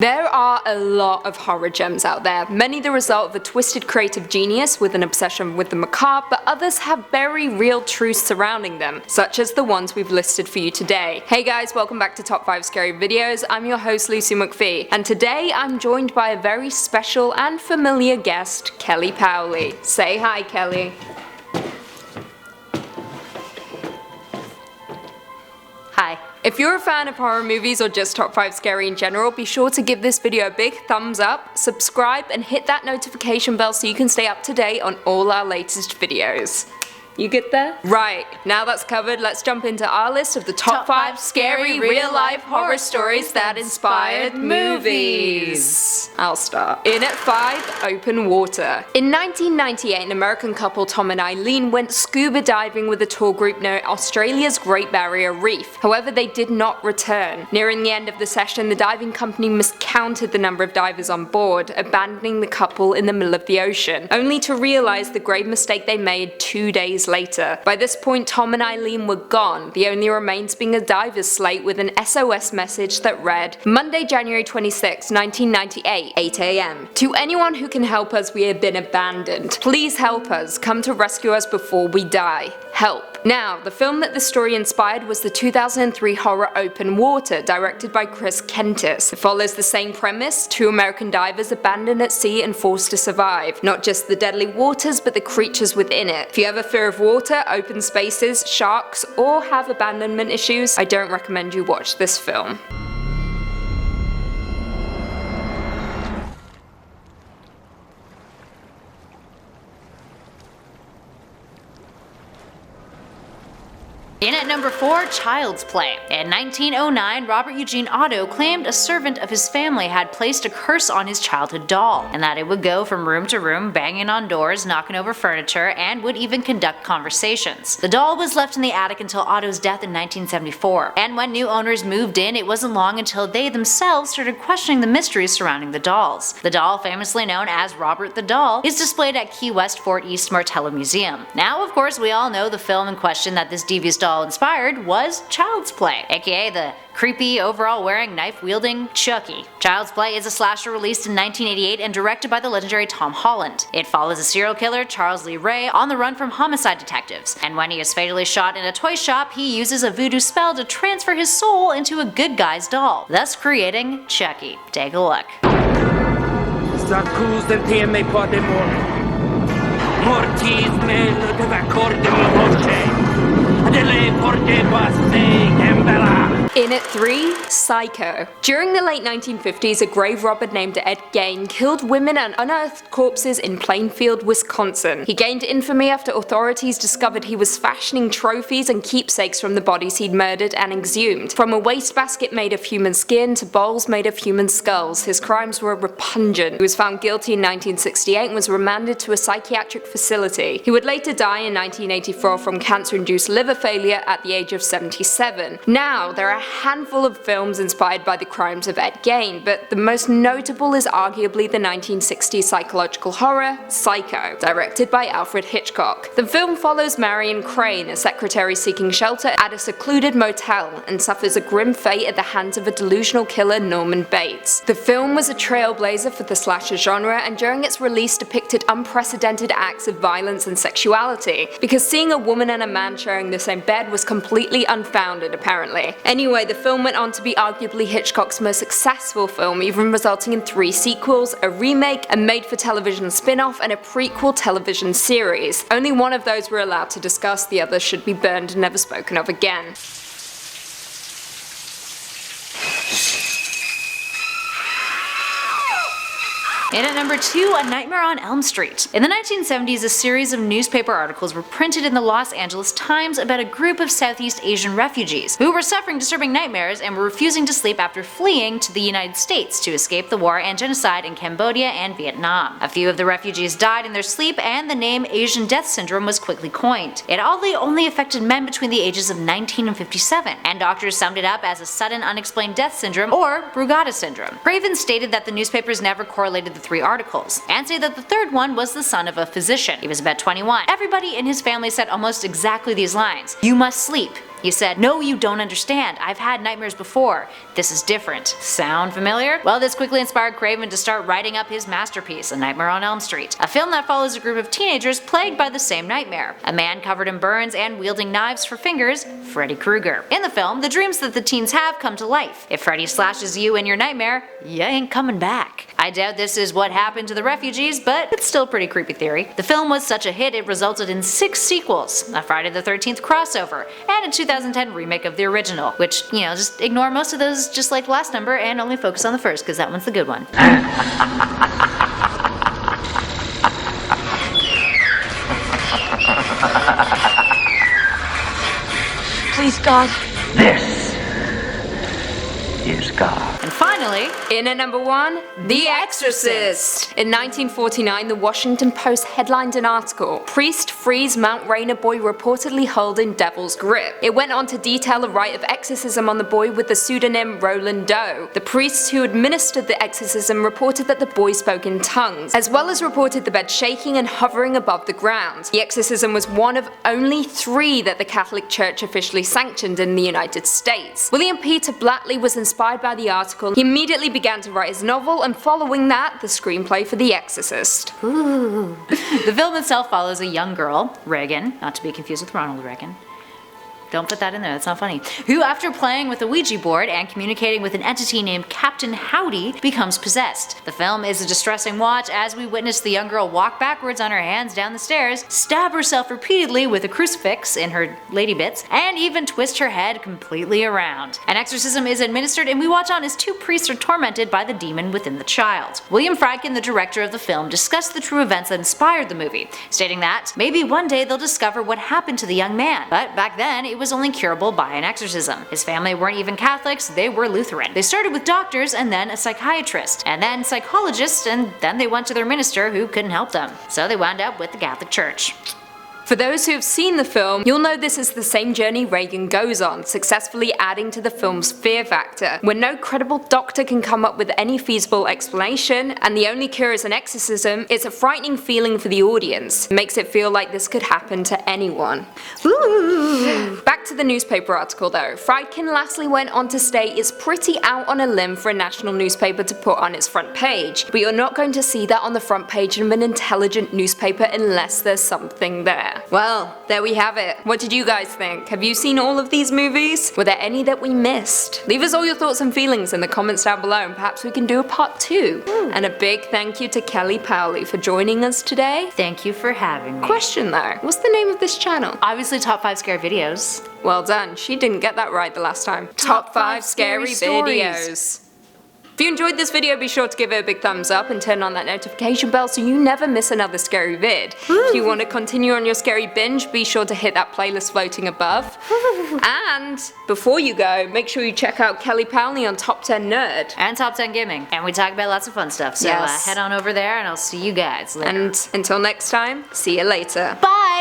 There are a lot of horror gems out there, many the result of a twisted creative genius with an obsession with the macabre, but others have very real truths surrounding them, such as the ones we've listed for you today. Hey guys, welcome back to Top 5 Scary Videos. I'm your host Lucy McPhee, and today I'm joined by a very special and familiar guest, Kelly Paoli. Say hi, Kelly. Hi. If you're a fan of horror movies or just Top 5 Scary in general, be sure to give this video a big thumbs up, subscribe, and hit that notification bell so you can stay up to date on all our latest videos. You get there? Right, now that's covered, let's jump into our list of the top 5 scary real-life horror stories that inspired movies. I'll start. In at 5, Open Water. In 1998, an American couple, Tom and Eileen, went scuba diving with a tour group near Australia's Great Barrier Reef. However, they did not return. Nearing the end of the session, the diving company miscounted the number of divers on board, abandoning the couple in the middle of the ocean, only to realize the grave mistake they made 2 days later. By this point, Tom and Eileen were gone, the only remains being a diver's slate with an SOS message that read, Monday, January 26, 1998, 8 AM. To anyone who can help us, we have been abandoned. Please help us. Come to rescue us before we die. Help. Now, the film that this story inspired was the 2003 horror Open Water, directed by Chris Kentis. It follows the same premise, 2 American divers abandoned at sea and forced to survive. Not just the deadly waters, but the creatures within it. If you have a fear of water, open spaces, sharks, or have abandonment issues, I don't recommend you watch this film. In at number 4, Child's Play. In 1909, Robert Eugene Otto claimed a servant of his family had placed a curse on his childhood doll, and that it would go from room to room, banging on doors, knocking over furniture, and would even conduct conversations. The doll was left in the attic until Otto's death in 1974, and when new owners moved in, it wasn't long until they themselves started questioning the mysteries surrounding the dolls. The doll, famously known as Robert the Doll, is displayed at Key West Fort East Martello Museum. Now, of course, we all know the film in question that this devious doll inspired was Child's Play, aka the creepy, overall-wearing, knife-wielding Chucky. Child's Play is a slasher released in 1988 and directed by the legendary Tom Holland. It follows a serial killer, Charles Lee Ray, on the run from homicide detectives, and when he is fatally shot in a toy shop, he uses a voodoo spell to transfer his soul into a good guy's doll, thus creating Chucky. Take a look. In at 3, Psycho. During the late 1950s, a grave robber named Ed Gein killed women and unearthed corpses in Plainfield, Wisconsin. He gained infamy after authorities discovered he was fashioning trophies and keepsakes from the bodies he'd murdered and exhumed. From a wastebasket made of human skin to bowls made of human skulls, his crimes were repugnant. He was found guilty in 1968 and was remanded to a psychiatric facility. He would later die in 1984 from cancer-induced liver failure at the age of 77. Now, there are a handful of films inspired by the crimes of Ed Gein, but the most notable is arguably the 1960s psychological horror, Psycho, directed by Alfred Hitchcock. The film follows Marion Crane, a secretary seeking shelter at a secluded motel, and suffers a grim fate at the hands of a delusional killer, Norman Bates. The film was a trailblazer for the slasher genre, and during its release depicted unprecedented acts of violence and sexuality, because seeing a woman and a man sharing the same bed was completely unfounded, apparently. Anyway, the film went on to be arguably Hitchcock's most successful film, even resulting in 3 sequels, a remake, a made-for-television spin-off, and a prequel television series. Only one of those we're allowed to discuss, the others should be burned and never spoken of again. In at number 2, A Nightmare on Elm Street. In the 1970s, a series of newspaper articles were printed in the Los Angeles Times about a group of Southeast Asian refugees who were suffering disturbing nightmares and were refusing to sleep after fleeing to the United States to escape the war and genocide in Cambodia and Vietnam. A few of the refugees died in their sleep, and the name Asian Death Syndrome was quickly coined. It oddly only affected men between the ages of 19 and 57, and doctors summed it up as a sudden unexplained death syndrome, or Brugada syndrome. Craven stated that the newspapers never correlated the 3 articles, and say that the third one was the son of a physician. He was about 21. Everybody in his family said almost exactly these lines: "You must sleep." He said, "No, you don't understand. I've had nightmares before. This is different." Sound familiar? Well, this quickly inspired Craven to start writing up his masterpiece, A Nightmare on Elm Street, a film that follows a group of teenagers plagued by the same nightmare. A man covered in burns and wielding knives for fingers, Freddy Krueger. In the film, the dreams that the teens have come to life. If Freddy slashes you in your nightmare, you ain't coming back. I doubt this is what happened to the refugees, but it's still a pretty creepy theory. The film was such a hit it resulted in 6 sequels, a Friday the 13th crossover, and a 2010 remake of the original, which, just ignore most of those just like the last number and only focus on the first, because that one's the good one. Please, God. This is God. And finally, in at number 1, The Exorcist. In 1949, the Washington Post headlined an article, "Priest Frees Mount Rainier Boy Reportedly Holding Devil's Grip." It went on to detail a rite of exorcism on the boy with the pseudonym Roland Doe. The priests who administered the exorcism reported that the boy spoke in tongues, as well as reported the bed shaking and hovering above the ground. The exorcism was one of only 3 that the Catholic Church officially sanctioned in the United States. William Peter Blatty was inspired by the article. He immediately began to write his novel, and following that, the screenplay for The Exorcist. Ooh. The film itself follows a young girl, Reagan, not to be confused with Ronald Reagan. Don't put that in there, that's not funny. Who, after playing with a Ouija board and communicating with an entity named Captain Howdy, becomes possessed. The film is a distressing watch as we witness the young girl walk backwards on her hands down the stairs, stab herself repeatedly with a crucifix in her lady bits, and even twist her head completely around. An exorcism is administered, and we watch on as 2 priests are tormented by the demon within the child. William Friedkin, the director of the film, discussed the true events that inspired the movie, stating that maybe one day they'll discover what happened to the young man, but back then it was only curable by an exorcism. His family weren't even Catholics, they were Lutheran. They started with doctors and then a psychiatrist, and then psychologists, and then they went to their minister who couldn't help them. So they wound up with the Catholic Church. For those who have seen the film, you'll know this is the same journey Reagan goes on, successfully adding to the film's fear factor. When no credible doctor can come up with any feasible explanation, and the only cure is an exorcism, it's a frightening feeling for the audience. It makes it feel like this could happen to anyone. Ooh. Back to the newspaper article though. Friedkin lastly went on to state it's pretty out on a limb for a national newspaper to put on its front page, but you're not going to see that on the front page of an intelligent newspaper unless there's something there. Well, there we have it. What did you guys think? Have you seen all of these movies? Were there any that we missed? Leave us all your thoughts and feelings in the comments down below, and perhaps we can do a part 2. And a big thank you to Kelly Paoli for joining us today. Thank you for having me. Question though, what's the name of this channel? Obviously Top 5 Scary Videos. Well done, she didn't get that right the last time. Top 5 Scary Videos. If you enjoyed this video, be sure to give it a big thumbs up and turn on that notification bell so you never miss another scary vid. If you want to continue on your scary binge, be sure to hit that playlist floating above. And before you go, make sure you check out Kelly Paoli on Top 10 Nerd. And Top 10 Gaming. And we talk about lots of fun stuff, so Yes. head on over there and I'll see you guys later. And until next time, see you later. Bye!